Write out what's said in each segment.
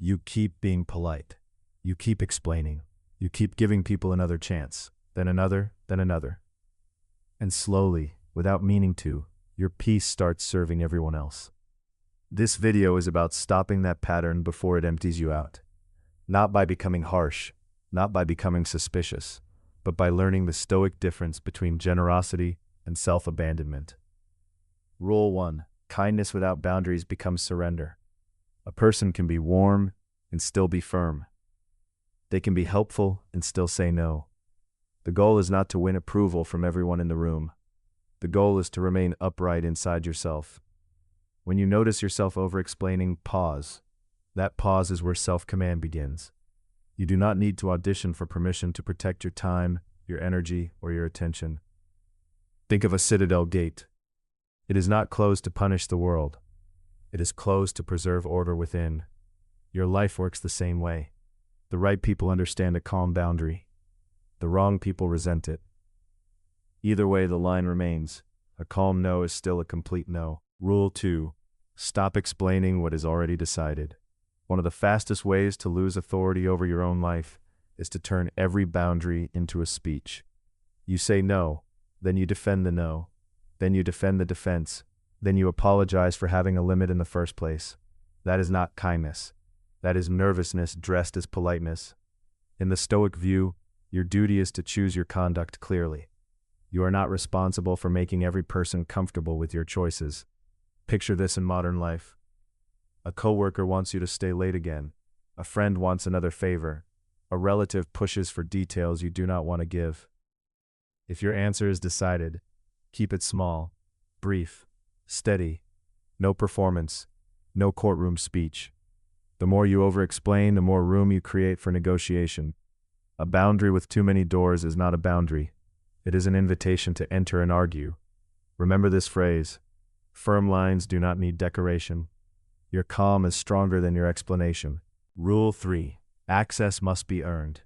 You keep being polite. You keep explaining. You keep giving people another chance, then another, then another. And slowly, without meaning to, your peace starts serving everyone else. This video is about stopping that pattern before it empties you out. Not by becoming harsh, not by becoming suspicious, but by learning the Stoic difference between generosity and self-abandonment. Rule 1. Kindness without boundaries becomes surrender. A person can be warm and still be firm. They can be helpful and still say no. The goal is not to win approval from everyone in the room. The goal is to remain upright inside yourself. When you notice yourself over-explaining, pause. That pause is where self-command begins. You do not need to audition for permission to protect your time, your energy, or your attention. Think of a citadel gate. It is not closed to punish the world. It is closed to preserve order within. Your life works the same way. The right people understand a calm boundary. The wrong people resent it. Either way, the line remains. A calm no is still a complete no. Rule 2. Stop explaining what is already decided. One of the fastest ways to lose authority over your own life is to turn every boundary into a speech. You say no, then you defend the no, then you defend the defense, then you apologize for having a limit in the first place. That is not kindness. That is nervousness dressed as politeness. In the Stoic view, your duty is to choose your conduct clearly. You are not responsible for making every person comfortable with your choices. Picture this in modern life. A coworker wants you to stay late again. A friend wants another favor. A relative pushes for details you do not want to give. If your answer is decided, keep it small, brief, steady. No performance, no courtroom speech. The more you over-explain, the more room you create for negotiation. A boundary with too many doors is not a boundary. It is an invitation to enter and argue. Remember this phrase: firm lines do not need decoration. Your calm is stronger than your explanation. Rule 3. Access must be earned.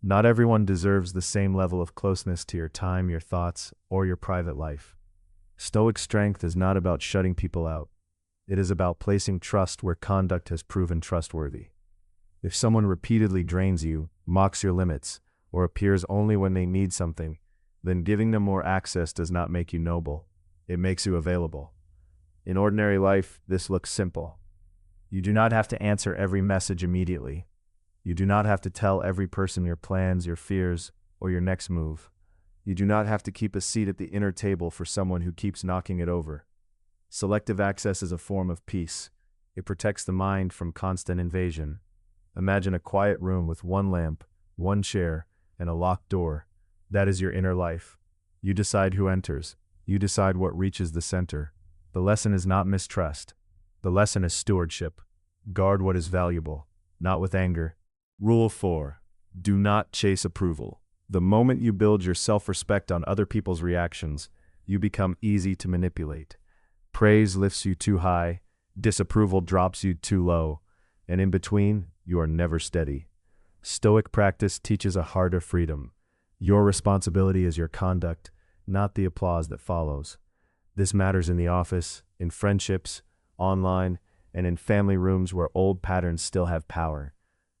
Not everyone deserves the same level of closeness to your time, your thoughts, or your private life. Stoic strength is not about shutting people out. It is about placing trust where conduct has proven trustworthy. If someone repeatedly drains you, mocks your limits, or appears only when they need something, then giving them more access does not make you noble. It makes you available. In ordinary life, this looks simple. You do not have to answer every message immediately. You do not have to tell every person your plans, your fears, or your next move. You do not have to keep a seat at the inner table for someone who keeps knocking it over. Selective access is a form of peace. It protects the mind from constant invasion. Imagine a quiet room with one lamp, one chair, and a locked door. That is your inner life. You decide who enters. You decide what reaches the center. The lesson is not mistrust. The lesson is stewardship. Guard what is valuable, not with anger. Rule 4. Do not chase approval. The moment you build your self-respect on other people's reactions, you become easy to manipulate. Praise lifts you too high, disapproval drops you too low, and in between, you are never steady. Stoic practice teaches a heart of freedom. Your responsibility is your conduct, not the applause that follows. This matters in the office, in friendships, online, and in family rooms where old patterns still have power.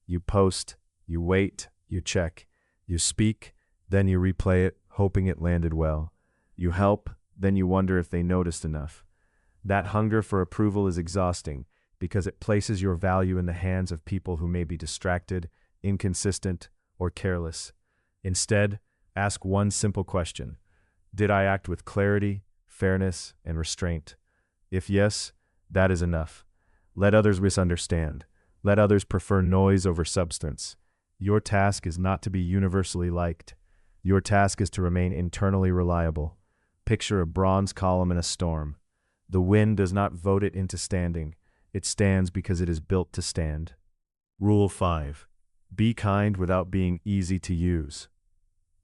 You post, you wait, you check, you speak, then you replay it, hoping it landed well. You help, then you wonder if they noticed enough. That hunger for approval is exhausting because it places your value in the hands of people who may be distracted, inconsistent, or careless. Instead, ask one simple question: did I act with clarity, fairness, and restraint? If yes, that is enough. Let others misunderstand. Let others prefer noise over substance. Your task is not to be universally liked. Your task is to remain internally reliable. Picture a bronze column in a storm. The wind does not vote it into standing. It stands because it is built to stand. Rule 5. Be kind without being easy to use.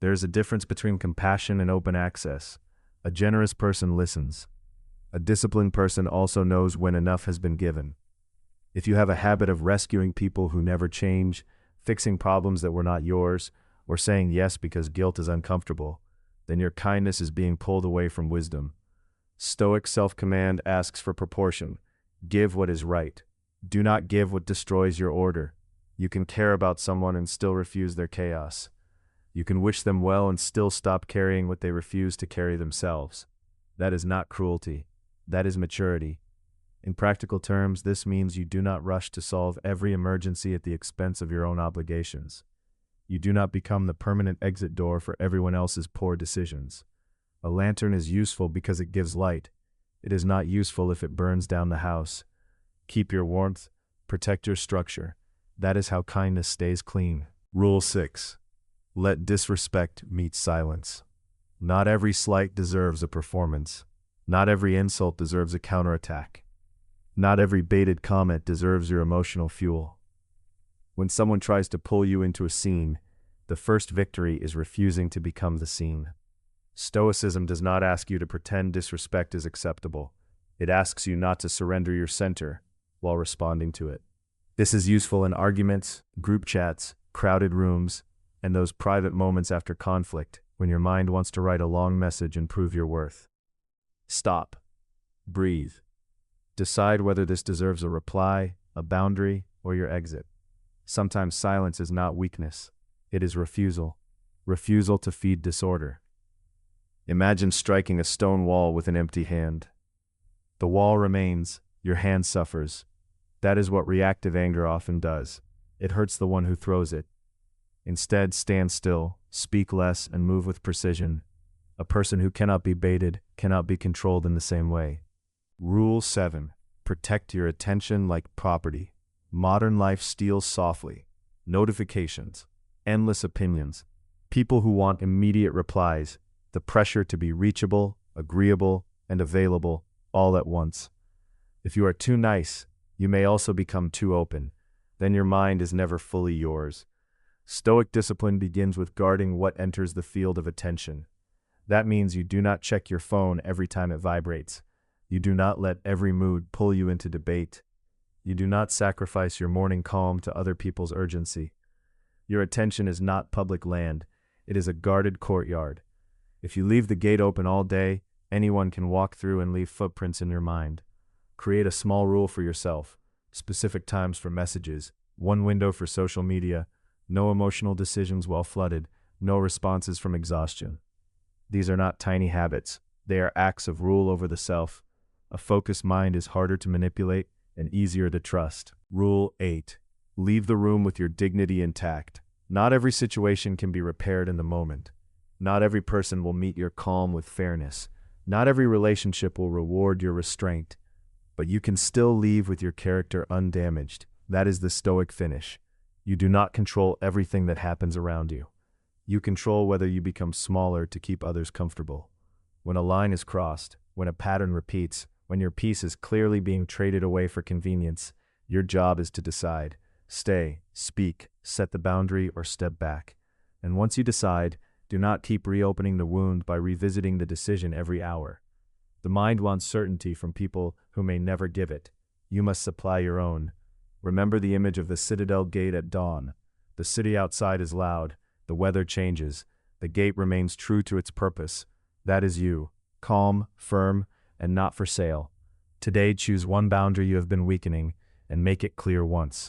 There is a difference between compassion and open access. A generous person listens. A disciplined person also knows when enough has been given. If you have a habit of rescuing people who never change, fixing problems that were not yours, or saying yes because guilt is uncomfortable, then your kindness is being pulled away from wisdom. Stoic self-command asks for proportion. Give what is right. Do not give what destroys your order. You can care about someone and still refuse their chaos. You can wish them well and still stop carrying what they refuse to carry themselves. That is not cruelty. That is maturity. In practical terms, this means you do not rush to solve every emergency at the expense of your own obligations. You do not become the permanent exit door for everyone else's poor decisions. A lantern is useful because it gives light. It is not useful if it burns down the house. Keep your warmth. Protect your structure. That is how kindness stays clean. Rule 6. Let disrespect meet silence. Not every slight deserves a performance. Not every insult deserves a counterattack. Not every baited comment deserves your emotional fuel. When someone tries to pull you into a scene, the first victory is refusing to become the scene. Stoicism does not ask you to pretend disrespect is acceptable. It asks you not to surrender your center while responding to it. This is useful in arguments, group chats, crowded rooms, and those private moments after conflict when your mind wants to write a long message and prove your worth. Stop. Breathe. Decide whether this deserves a reply, a boundary, or your exit. Sometimes silence is not weakness. It is refusal. Refusal to feed disorder. Imagine striking a stone wall with an empty hand. The wall remains, your hand suffers. That is what reactive anger often does. It hurts the one who throws it. Instead, stand still, speak less, and move with precision. A person who cannot be baited cannot be controlled in the same way. Rule 7. Protect your attention like property. Modern life steals softly. Notifications, endless opinions, people who want immediate replies, the pressure to be reachable, agreeable, and available all at once. If you are too nice, you may also become too open. Then your mind is never fully yours. Stoic discipline begins with guarding what enters the field of attention. That means you do not check your phone every time it vibrates. You do not let every mood pull you into debate. You do not sacrifice your morning calm to other people's urgency. Your attention is not public land. It is a guarded courtyard. If you leave the gate open all day, anyone can walk through and leave footprints in your mind. Create a small rule for yourself. Specific times for messages. One window for social media. No emotional decisions while flooded. No responses from exhaustion. These are not tiny habits. They are acts of rule over the self. A focused mind is harder to manipulate and easier to trust. Rule 8. Leave the room with your dignity intact. Not every situation can be repaired in the moment. Not every person will meet your calm with fairness. Not every relationship will reward your restraint. But you can still leave with your character undamaged. That is the Stoic finish. You do not control everything that happens around you. You control whether you become smaller to keep others comfortable. When a line is crossed, when a pattern repeats, when your peace is clearly being traded away for convenience, your job is to decide. Stay, speak, set the boundary, or step back. And once you decide, do not keep reopening the wound by revisiting the decision every hour. The mind wants certainty from people who may never give it. You must supply your own. Remember the image of the Citadel gate at dawn. The city outside is loud. The weather changes. The gate remains true to its purpose. That is you, calm, firm, and not for sale. Today, choose one boundary you have been weakening and make it clear once.